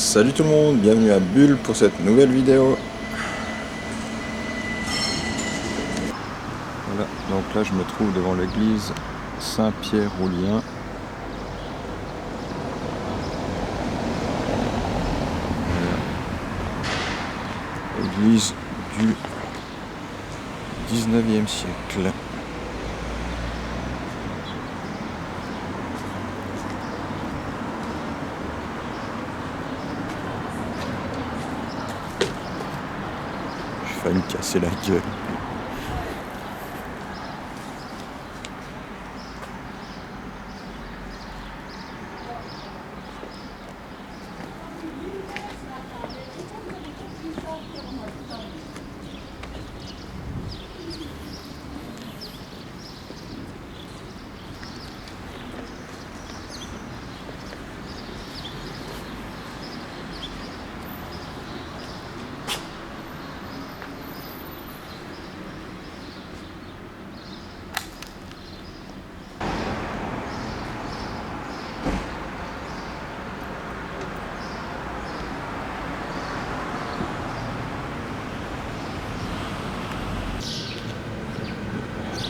Salut tout le monde, bienvenue à Bulle pour cette nouvelle vidéo. Voilà, donc là je me trouve devant l'église Saint-Pierre-Oulien. Voilà. Église du 19e siècle. J'ai failli me casser la gueule.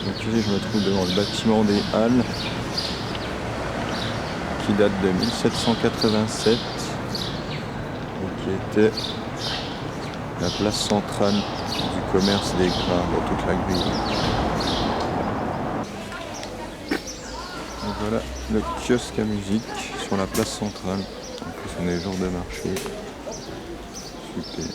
Donc ici je me trouve devant le bâtiment des Halles qui date de 1787 et qui était la place centrale du commerce des grains dans toute la Guyane. Donc voilà le kiosque à musique sur la place centrale. En plus on est jour de marché. Super.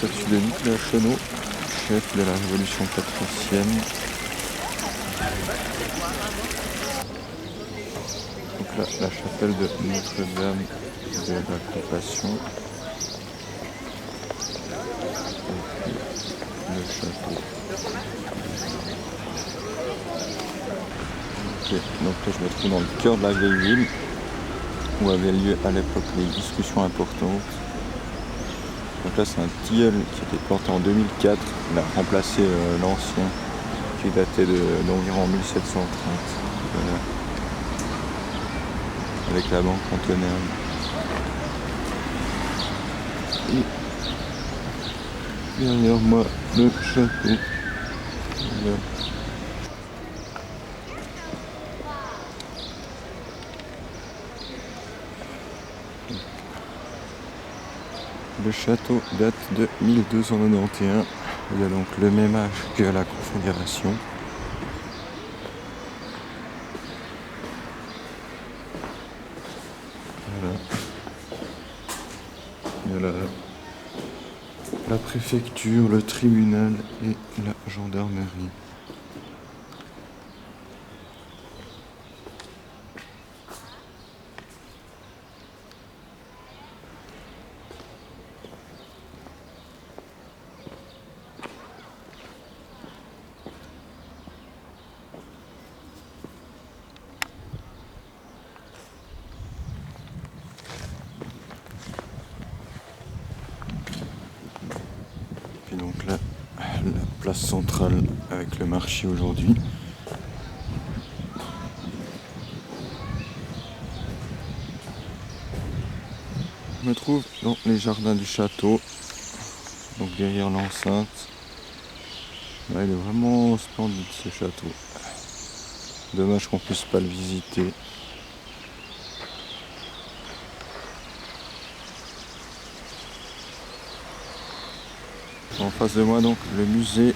Statue de Nicolas Chenot, chef de la Révolution patricienne. Donc là, la chapelle de Notre-Dame de la Compassion. Et puis le château. Ok, donc là je me trouve dans le cœur de la vieille ville, où avaient lieu à l'époque des discussions importantes. Donc là c'est un tilleul qui a été planté en 2004, il a remplacé l'ancien qui datait d'environ 1730. Voilà. Avec la banque cantonale. Et derrière moi le château. Voilà. Le château date de 1291, il a donc le même âge que la Confédération. Voilà. Il y a la préfecture, le tribunal et la gendarmerie. Et donc là, la place centrale avec le marché aujourd'hui. Je me trouve dans les jardins du château, donc derrière l'enceinte. Ouais, il est vraiment splendide ce château. Dommage qu'on puisse pas le visiter. En face de moi donc le musée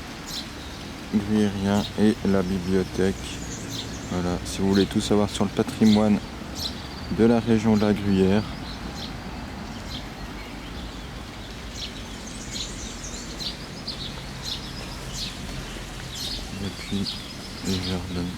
gruyérien et la bibliothèque. Voilà, si vous voulez tout savoir sur le patrimoine de la région de la Gruyère. Et puis les jardins.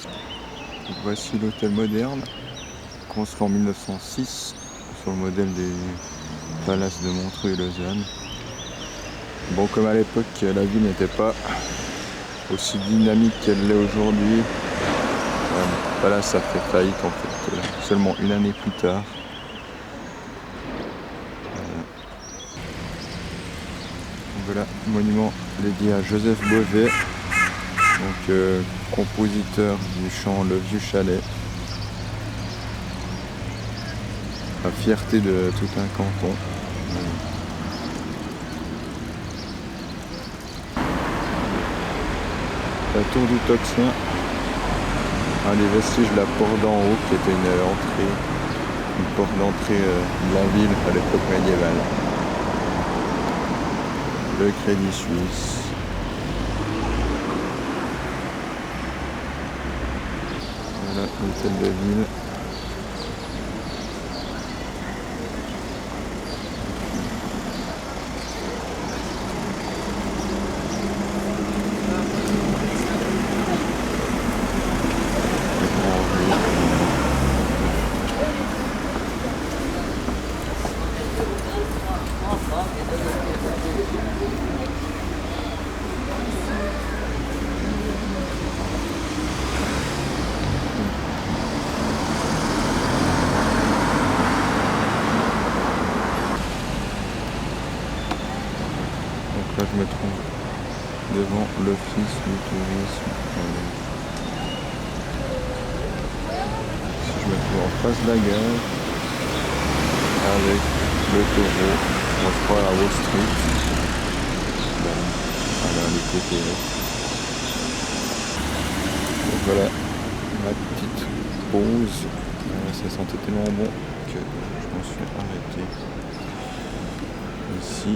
Donc voici l'hôtel moderne, construit en 1906 sur le modèle des palaces de Montreux et Lausanne. Bon, comme à l'époque, la ville n'était pas aussi dynamique qu'elle l'est aujourd'hui. Le palace a fait faillite en fait seulement une année plus tard. Voilà, monument dédié à Joseph Beauvais, donc compositeur du chant Le Vieux Chalet. La fierté de tout un canton. La tour du Toxien, un des vestiges de la porte d'en haut qui était une porte d'entrée de la ville à l'époque médiévale. Le Crédit Suisse. Voilà l'hôtel de ville. Donc là je me trouve devant l'office du tourisme. Si je me trouve en face de la gare avec le taureau, on se croit à Wall Street. Voilà les côtés. Donc voilà ma petite pause. Ça sentait tellement bon que je m'en suis arrêté ici.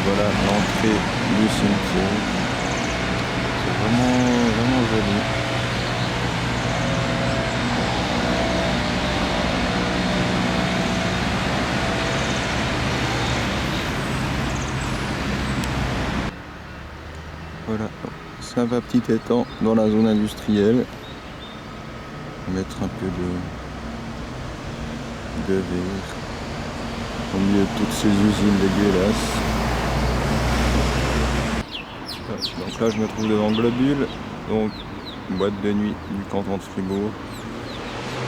Voilà l'entrée du cimetière. C'est vraiment joli. Voilà, sympa petit étang dans la zone industrielle. Mettre un peu de verre au milieu de toutes ces usines dégueulasses. Donc là je me trouve devant Globule, donc boîte de nuit du canton de Fribourg.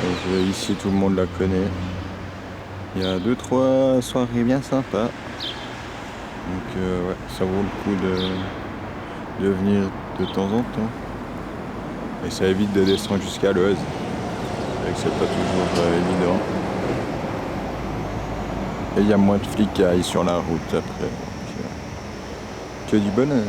Donc, ici tout le monde la connaît. Il y a 2-3 soirées bien sympas. Donc ouais, ça vaut le coup de venir de temps en temps. Et ça évite de descendre jusqu'à Leuze. Et que c'est pas toujours évident. Et il y a moins de flicailles sur la route après. Donc, que du bonheur.